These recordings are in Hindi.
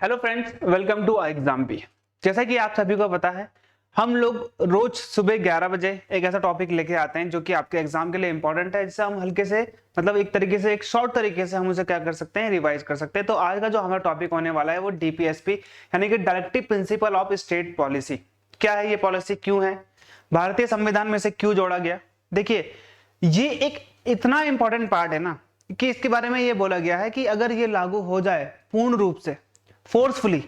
Hello friends, welcome to exam भी। जैसा कि आप सभी को पता है, हम लोग रोज सुबह 11 बजे एक ऐसा टॉपिक लेके आते हैं जो कि आपके एग्जाम के लिए इंपॉर्टेंट है, जिससे हम हल्के से मतलब एक तरीके से एक शॉर्ट तरीके से हम उसे क्या कर सकते हैं, रिवाइज कर सकते हैं। तो आज का जो हमारा टॉपिक होने वाला है वो डीपीएसपी यानी कि directive principle of state policy. क्या है ये पॉलिसी, क्यों है, भारतीय संविधान में से क्यों जोड़ा गया। देखिए, ये एक इतना इंपॉर्टेंट पार्ट है ना कि इसके बारे में ये बोला गया है कि अगर ये लागू हो जाए पूर्ण रूप से, फोर्सफुली,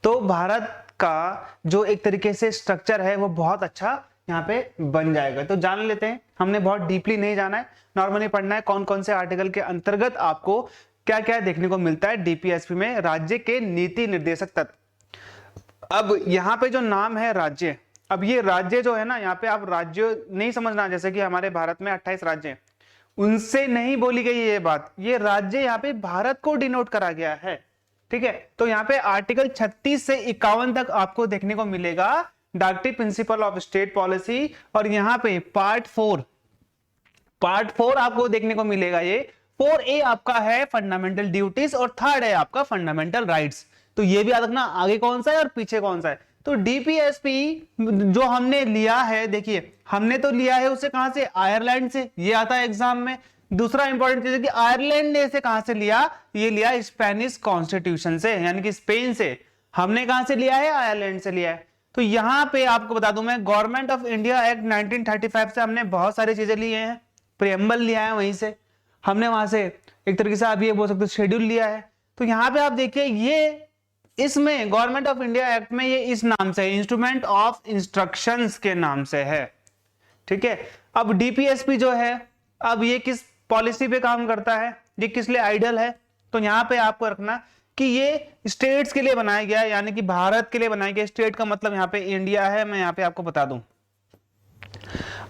तो भारत का जो एक तरीके से स्ट्रक्चर है वो बहुत अच्छा यहाँ पे बन जाएगा। तो जान लेते हैं, हमने बहुत डीपली नहीं जाना है, नॉर्मली पढ़ना है कौन कौन से आर्टिकल के अंतर्गत आपको क्या क्या देखने को मिलता है डीपीएसपी में, राज्य के नीति निर्देशक तत्व। अब यहाँ पे जो नाम है राज्य, अब ये राज्य जो है ना, यहाँ पे आप राज्य नहीं समझना जैसे कि हमारे भारत में 28 राज्य हैं, उनसे नहीं बोली गई ये बात। ये राज्य यहाँ पे भारत को डिनोट करा गया है, ठीक है। तो यहाँ पे आर्टिकल 36 से 51 तक आपको देखने को मिलेगा directive principle of state policy, और यहाँ पे पार्ट 4 आपको देखने को मिलेगा। ये 4A आपका है फंडामेंटल ड्यूटीज और 3rd है आपका फंडामेंटल राइट्स। तो ये भी याद रखना, आगे कौन सा है और पीछे कौन सा है। तो डीपीएसपी जो हमने लिया है, देखिए हमने तो लिया है उसे कहां से, आयरलैंड से, ये आता है एग्जाम में। दूसरा इंपॉर्टेंट चीज है कि आयरलैंड ने इसे कहां से लिया, ये लिया स्पेनिश कॉन्स्टिट्यूशन से, यानी कि स्पेन से। हमने कहां से लिया है, आयरलैंड से लिया है। तो यहां पे आपको बता दूं मैं, गवर्नमेंट ऑफ इंडिया एक्ट 1935 से हमने बहुत सारी चीजें लिए हैं, प्रियम्बल लिया है वहीं से, हमने वहां से एक तरीके से आप ये बोल सकते हो शेड्यूल लिया है। तो यहां पे आप देखिए, ये इसमें गवर्नमेंट ऑफ इंडिया एक्ट में ये इस नाम से, इंस्ट्रूमेंट ऑफ इंस्ट्रक्शंस के नाम से है, ठीक है। अब डीपीएसपी जो है, अब ये किस पॉलिसी पे काम करता है, ये किस लिए आइडियल है, तो यहां पे आपको रखना कि ये स्टेट्स के लिए बनाया गया है, यानी कि भारत के लिए बनाया गया। स्टेट का मतलब यहां पे इंडिया है, मैं यहां पे आपको बता दूं।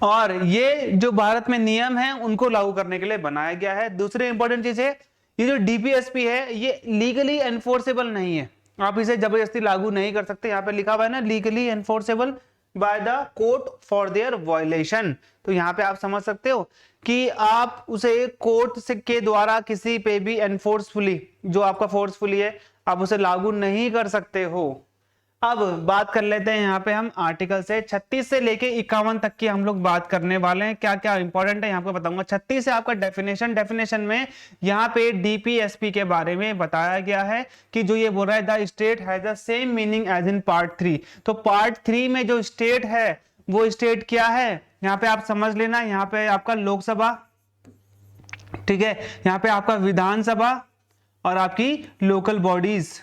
और ये जो भारत में नियम है उनको लागू करने के लिए बनाया गया है। दूसरी इंपॉर्टेंट चीज है, ये जो डीपीएसपी है ये लीगली एनफोर्सेबल नहीं है, आप इसे जबरदस्ती लागू नहीं कर सकते। यहाँ पे लिखा हुआ है ना, legally enforceable by the court for their violation. तो यहाँ पे आप समझ सकते हो कि आप उसे कोर्ट से के द्वारा किसी पे भी एनफोर्सफुली, जो आपका फोर्सफुली है, आप उसे लागू नहीं कर सकते हो। अब बात कर लेते हैं यहाँ पे हम आर्टिकल से 36 से लेके 51 तक की हम लोग बात करने वाले हैं। क्या क्या इंपॉर्टेंट है यहाँ पे बताऊंगा। 36 से आपका डेफिनेशन में यहाँ पे डीपीएसपी के बारे में बताया गया है कि जो ये बोल रहा है, the state has the same meaning as in part 3। तो पार्ट 3 में जो स्टेट है वो स्टेट क्या है, यहाँ पे आप समझ लेना। यहाँ पे आपका लोकसभा, ठीक है, यहाँ पे आपका विधानसभा और आपकी लोकल बॉडीज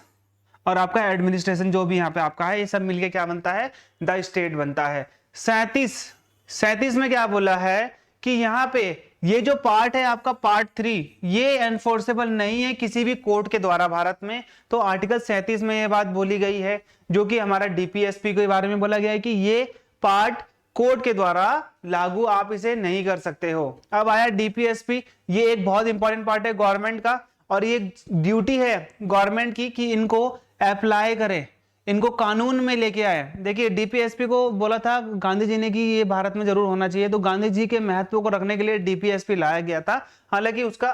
और आपका एडमिनिस्ट्रेशन जो भी यहाँ पे आपका है, ये सब मिलके क्या बनता है, द स्टेट बनता है। 37 में क्या बोला है कि यहाँ पे ये जो पार्ट है आपका पार्ट 3, ये एनफोर्सेबल नहीं है किसी भी कोर्ट के द्वारा भारत में। तो आर्टिकल 37 में ये बात बोली गई है, जो कि हमारा डीपीएसपी के बारे में बोला गया है कि ये पार्ट कोर्ट के द्वारा लागू आप इसे नहीं कर सकते हो। अब आया डीपीएसपी, ये एक बहुत इंपॉर्टेंट पार्ट है गवर्नमेंट का, और ये ड्यूटी है गवर्नमेंट की कि इनको अप्लाई करे, इनको कानून में लेके आए। देखिए, डीपीएसपी को बोला था गांधी जी ने कि ये भारत में जरूर होना चाहिए, तो गांधी जी के महत्व को रखने के लिए डीपीएसपी लाया गया था। हालांकि उसका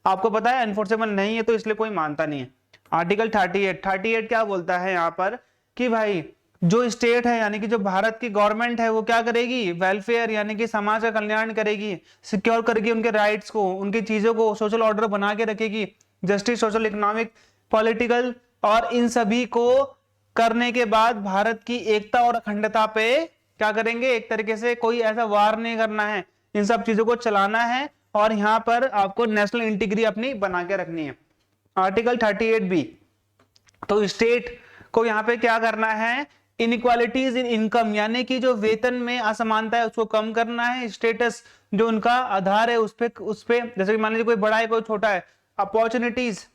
आपको पता है एनफोर्सेबल नहीं है, तो इसलिए कोई मानता नहीं है। आर्टिकल 38 क्या बोलता है यहाँ पर कि भाई जो स्टेट है यानी कि जो भारत की गवर्नमेंट है वो क्या करेगी, वेलफेयर यानी कि समाज का कल्याण करेगी, सिक्योर करेगी उनके राइट्स को, उनकी चीजों को, सोशल ऑर्डर बना के रखेगी, जस्टिस, सोशल, इकोनॉमिक, पॉलिटिकल, और इन सभी को करने के बाद भारत की एकता और अखंडता पे क्या करेंगे, एक तरीके से कोई ऐसा वार नहीं करना है, इन सब चीजों को चलाना है, और यहां पर आपको नेशनल इंटीग्रिटी अपनी बना के रखनी है। आर्टिकल 38B, तो स्टेट को यहाँ पे क्या करना है, इनइक्वालिटीज इन इनकम यानी कि जो वेतन में असमानता है उसको कम करना है। स्टेटस जो उनका आधार है उस पे जैसे कि मान लीजिए कोई बड़ा है कोई छोटा है, अपॉर्चुनिटीज,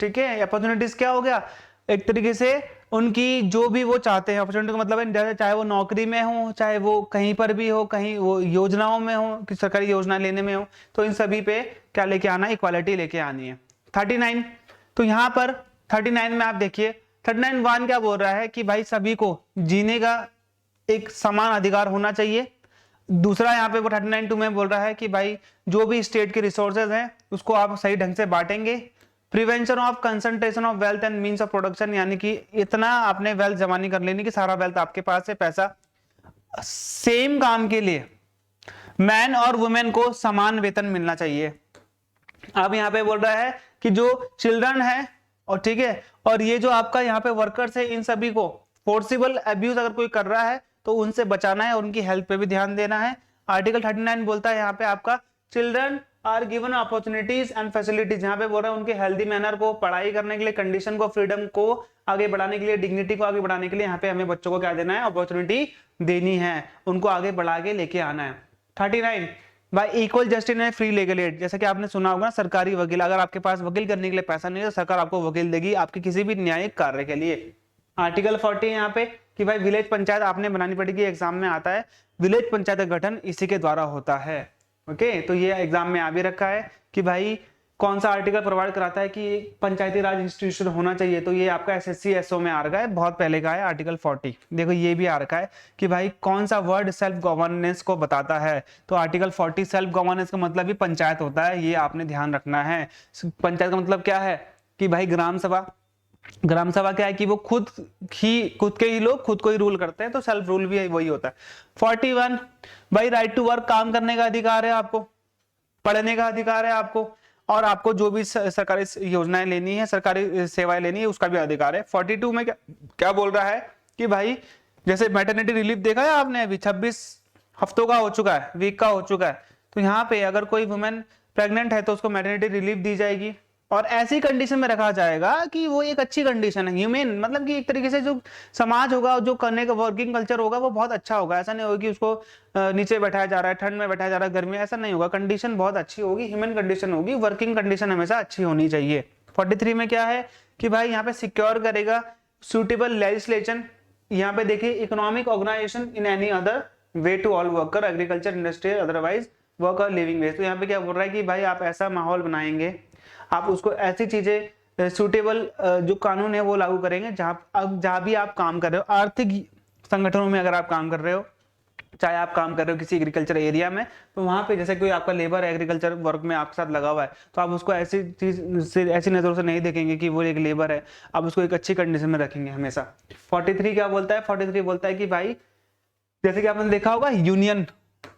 ठीक है, अपॉर्चुनिटीज क्या हो गया, एक तरीके से उनकी जो भी वो चाहते हैं, अपॉर्चुनिटी का मतलब है चाहे वो नौकरी में हो, चाहे वो कहीं पर भी हो, कहीं वो योजनाओं में हो कि सरकारी योजना लेने में हो, तो इन सभी पे क्या लेके आना, इक्वालिटी लेके आनी है। 39, तो यहाँ पर 39 में आप देखिए 39(1) क्या बोल रहा है कि भाई सभी को जीने का एक समान अधिकार होना चाहिए। दूसरा यहाँ पे वो 39(2) में बोल रहा है कि भाई जो भी स्टेट के रिसोर्सेज हैं उसको आप सही ढंग से बांटेंगे। Prevention of concentration of wealth and means of production, यानी कि इतना आपने वेल्थ जमा नहीं कर लेनी कि सारा वेल्थ आपके पास है, पैसा। सेम काम के लिए मैन और वुमेन को समान वेतन मिलना चाहिए। अब यहाँ पे बोल रहा है कि जो चिल्ड्रन है और ठीक है, और ये जो आपका यहाँ पे वर्कर्स है, इन सभी को फोर्सिबल अब्यूज अगर कोई कर रहा है तो उनसे बचाना है और उनकी हेल्थ पे भी ध्यान देना है। आर्टिकल 39 बोलता है यहाँ पे आपका children are given opportunities and facilities, यहाँ पे बोल रहा है उनके हेल्दी मैनर को, पढ़ाई करने के लिए, कंडीशन को, फ्रीडम को आगे बढ़ाने के लिए, डिग्निटी को आगे बढ़ाने के लिए यहाँ पे हमें बच्चों को क्या देना है, अपॉर्चुनिटी देनी है, उनको आगे बढ़ा के लेके आना है। 39 by equal justice and free legal aid, जैसा कि आपने सुना होगा सरकारी वकील, अगर आपके पास वकील करने के लिए पैसा नहीं है तो सरकार आपको वकील देगी आपके किसी भी न्यायिक कार्य के लिए। आर्टिकल 40 यहाँ पे कि भाई विलेज पंचायत आपने बनानी पड़ेगी, एग्जाम में आता है, विलेज पंचायत का गठन इसी के द्वारा होता है। ओके, तो ये एग्जाम में आ भी रखा है कि भाई कौन सा आर्टिकल प्रोवाइड कराता है कि पंचायती राज इंस्टीट्यूशन होना चाहिए, तो ये आपका एसएससी एसओ में आ रखा है, बहुत पहले का है आर्टिकल 40। देखो ये भी आ रखा है कि भाई कौन सा वर्ड सेल्फ गवर्नेंस को बताता है, तो आर्टिकल 40 सेल्फ गवर्नेंस का मतलब भी पंचायत होता है, ये आपने ध्यान रखना है। पंचायत का मतलब क्या है कि भाई ग्राम सभा, ग्राम सभा क्या है कि वो खुद के ही लोग खुद को ही रूल करते हैं, तो सेल्फ रूल भी वही होता है। 41 भाई राइट टू वर्क, काम करने का अधिकार है आपको, पढ़ने का अधिकार है आपको, और आपको जो भी सरकारी योजनाएं लेनी है, सरकारी सेवाएं लेनी है, उसका भी अधिकार है। 42 में क्या बोल रहा है कि भाई जैसे मैटरनिटी रिलीफ देखा है आपने, अभी 26 हफ्तों का हो चुका है, वीक का हो चुका है, तो यहाँ पे अगर कोई वुमेन प्रेग्नेंट है तो उसको मैटरनिटी रिलीफ दी जाएगी, और ऐसी कंडीशन में रखा जाएगा कि वो एक अच्छी कंडीशन है, ह्यूमन, मतलब कि एक तरीके से जो समाज होगा, जो करने का वर्किंग कल्चर होगा वो बहुत अच्छा होगा। ऐसा नहीं होगा कि उसको नीचे बैठाया जा रहा है, ठंड में बैठाया जा रहा है, गर्मी, ऐसा नहीं होगा, कंडीशन बहुत अच्छी होगी, ह्यूमन कंडीशन होगी, वर्किंग कंडीशन हमेशा अच्छी होनी चाहिए। 43 में क्या है कि भाई यहाँ पे सिक्योर करेगा सुटेबल लेजिस्लेशन, यहाँ पे देखिए economic organisation in any other way to all worker, agriculture, industry, otherwise work और लिविंग वेज। तो यहाँ पे क्या बोल रहा है कि भाई आप ऐसा माहौल बनाएंगे, आप उसको ऐसी चीजें सूटेबल जो कानून है वो लागू करेंगे जहां भी आप काम कर रहे हो, आर्थिक संगठनों में अगर आप काम कर रहे हो, चाहे आप काम कर रहे हो किसी एग्रीकल्चर एरिया में, तो वहां पे जैसे कोई आपका लेबर एग्रीकल्चर वर्क में आपके साथ लगा हुआ है, तो आप उसको ऐसी चीज से, ऐसी नजरों से नहीं देखेंगे कि वो एक लेबर है, आप उसको एक अच्छी कंडीशन में रखेंगे हमेशा। 43 क्या बोलता है, 43 बोलता है कि भाई जैसे कि आपने देखा होगा यूनियन,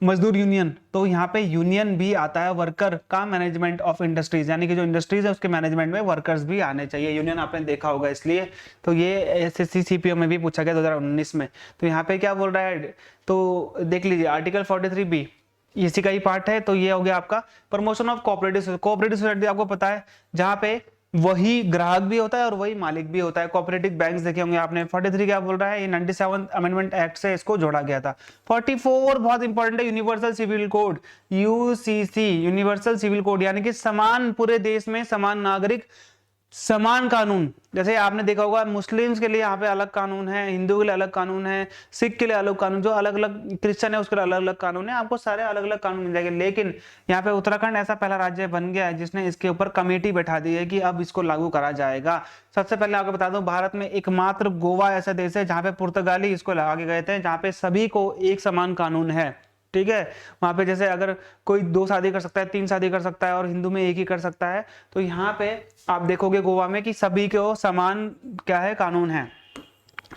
मजदूर यूनियन, तो यहाँ पे यूनियन भी आता है, वर्कर का मैनेजमेंट ऑफ इंडस्ट्रीज, यानी कि जो इंडस्ट्रीज है उसके मैनेजमेंट में वर्कर्स भी आने चाहिए, यूनियन आपने देखा होगा इसलिए, तो ये एसएससी सीपीओ में भी पूछा गया 2019 में। तो यहाँ पे क्या बोल रहा है, तो देख लीजिए आर्टिकल 43B इसी का ही पार्ट है, तो ये हो गया आपका प्रमोशन ऑफ कोऑपरेटिव सोसाइटी, आपको पता है जहाँ पे वही ग्राहक भी होता है और वही मालिक भी होता है। कोऑपरेटिव बैंक्स देखे होंगे आपने। 43 क्या बोल रहा है, ये 97 अमेंडमेंट एक्ट से इसको जोड़ा गया था। 44 बहुत इंपॉर्टेंट है, universal civil code, UCC, universal civil code, यानी कि समान, पूरे देश में समान नागरिक समान कानून। जैसे आपने देखा होगा मुस्लिम्स के लिए यहाँ पे अलग कानून है, हिंदू के लिए अलग कानून है, सिख के लिए अलग कानून, जो अलग अलग क्रिश्चियन है उसके लिए अलग अलग कानून है, आपको सारे अलग अलग कानून मिल जाएंगे। लेकिन यहाँ पे उत्तराखंड ऐसा पहला राज्य बन गया है जिसने इसके ऊपर कमेटी बैठा दी है कि अब इसको लागू करा जाएगा। सबसे पहले आपको बता दूं, भारत में एकमात्र गोवा ऐसा देश है जहाँ पे पुर्तगाली इसको लगा के गए थे, जहाँ पे सभी को एक समान कानून है, ठीक है। वहां पे जैसे अगर कोई 2 शादी कर सकता है, 3 शादी कर सकता है और हिंदू में 1 ही कर सकता है, तो यहाँ पे आप देखोगे गोवा में कि सभी को समान क्या है, कानून है।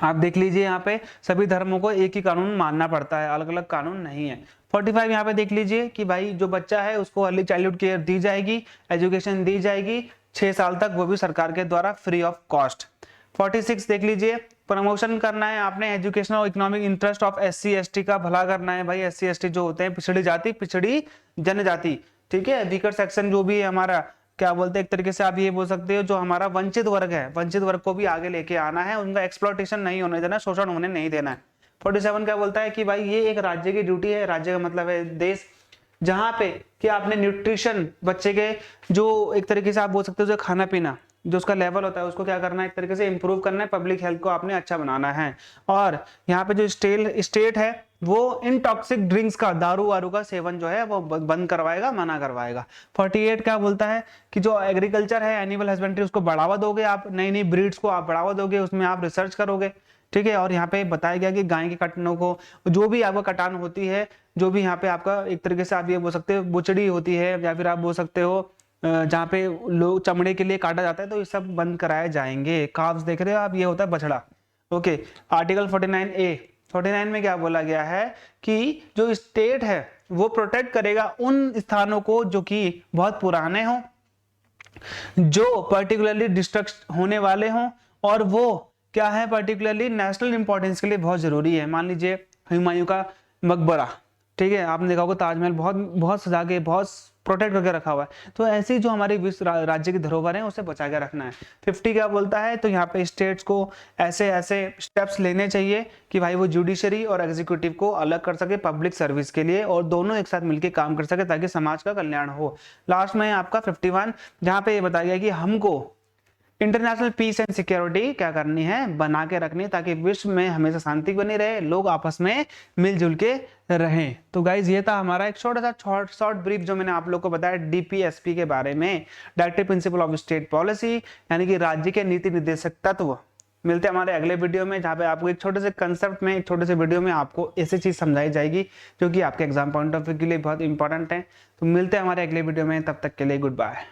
आप देख लीजिए यहाँ पे सभी धर्मों को एक ही कानून मानना पड़ता है, अलग अलग कानून नहीं है। 45 यहाँ पे देख लीजिए कि भाई जो बच्चा है उसको अर्ली चाइल्डहुड केयर दी जाएगी, एजुकेशन दी जाएगी 6 साल तक, वो भी सरकार के द्वारा फ्री ऑफ कॉस्ट। 46 देख लीजिए, प्रमोशन करना है आपने एजुकेशनल और economic interest of SC ST का भला करना है। भाई एससी एसटी जो होते हैं पिछड़ी जाति, पिछड़ी जनजाति, ठीक है, वीकर सेक्शन जो भी है हमारा, क्या बोलते हैं एक तरीके से आप ये बोल सकते हो जो हमारा वंचित वर्ग है, वंचित वर्ग को भी आगे लेके आना है, उनका एक्सप्लॉयटेशन नहीं होने देना, शोषण होने नहीं देना है। 47 क्या बोलता है कि भाई ये एक राज्य की ड्यूटी है, राज्य का मतलब है देश, जहां पे कि आपने न्यूट्रिशन बच्चे के जो एक तरीके से आप बोल सकते हो जो खाना पीना जो उसका लेवल होता है उसको क्या करना है, एक तरीके से इंप्रूव करना है, पब्लिक हेल्थ को आपने अच्छा बनाना है। और यहाँ पे जो स्टेट है वो इनटॉक्सिक ड्रिंक्स का, दारू वारू का सेवन जो है वो बंद करवाएगा, मना करवाएगा। 48 क्या बोलता है कि जो एग्रीकल्चर है, एनिमल हस्बेंड्री, उसको बढ़ावा दोगे आप, नई नई ब्रीड्स को आप बढ़ावा दोगे, उसमें आप रिसर्च करोगे, ठीक है। और यहाँ पे बताया गया कि गाय के कटनों को, जो भी आपका कटान होती है, जो भी यहाँ पे आपका एक तरीके से आप ये बोल सकते हो बुचड़ी होती है, या फिर आप बोल सकते हो जहाँ पे लोग चमड़े के लिए काटा जाता है, तो ये सब बंद कराए जाएंगे। काव्स देख रहे हो आप, ये होता है बछड़ा। ओके, आर्टिकल 49 में क्या बोला गया है कि जो स्टेट है वो प्रोटेक्ट करेगा उन स्थानों को जो कि बहुत पुराने हों, जो पर्टिकुलरली डिस्ट्रक्ट होने वाले हों, और वो क्या है पर्टिकुलरली नेशनल इंपॉर्टेंस के लिए बहुत जरूरी है। मान लीजिए हुमायूं का मकबरा, ठीक है, आपने देखा होगा ताजमहल बहुत बहुत सजा के बहुत प्रोटेक्ट करके रखा हुआ है। तो ऐसी जो हमारी विश्व राज्य की धरोहर है उसे बचा के रखना है। 50 क्या बोलता है, तो यहाँ पे स्टेट्स को ऐसे ऐसे स्टेप्स लेने चाहिए कि भाई वो जुडिशरी और एग्जीक्यूटिव को अलग कर सके पब्लिक सर्विस के लिए, और दोनों एक साथ मिलकर काम कर सके ताकि समाज का कल्याण हो। लास्ट में आपका 51 जहाँ पे ये बताया गया कि हमको इंटरनेशनल पीस एंड सिक्योरिटी क्या करनी है, बना के रखनी, ताकि विश्व में हमेशा शांति बनी रहे, लोग आपस में मिलजुल के रहें। तो गाइज ये था हमारा एक छोटा सा शॉर्ट ब्रीफ जो मैंने आप लोग को बताया डीपीएसपी के बारे में, directive principle of state policy, यानी कि राज्य के नीति निर्देशक तत्व। मिलते हैं हमारे अगले वीडियो में, जहाँ पे आपको एक छोटे से कंसेप्ट में, एक छोटे से वीडियो में आपको ऐसी चीज समझाई जाएगी जो कि आपके एग्जाम पॉइंट ऑफ व्यू के लिए बहुत इंपॉर्टेंट है। तो मिलते हैं हमारे अगले वीडियो में, तब तक के लिए गुड बाय।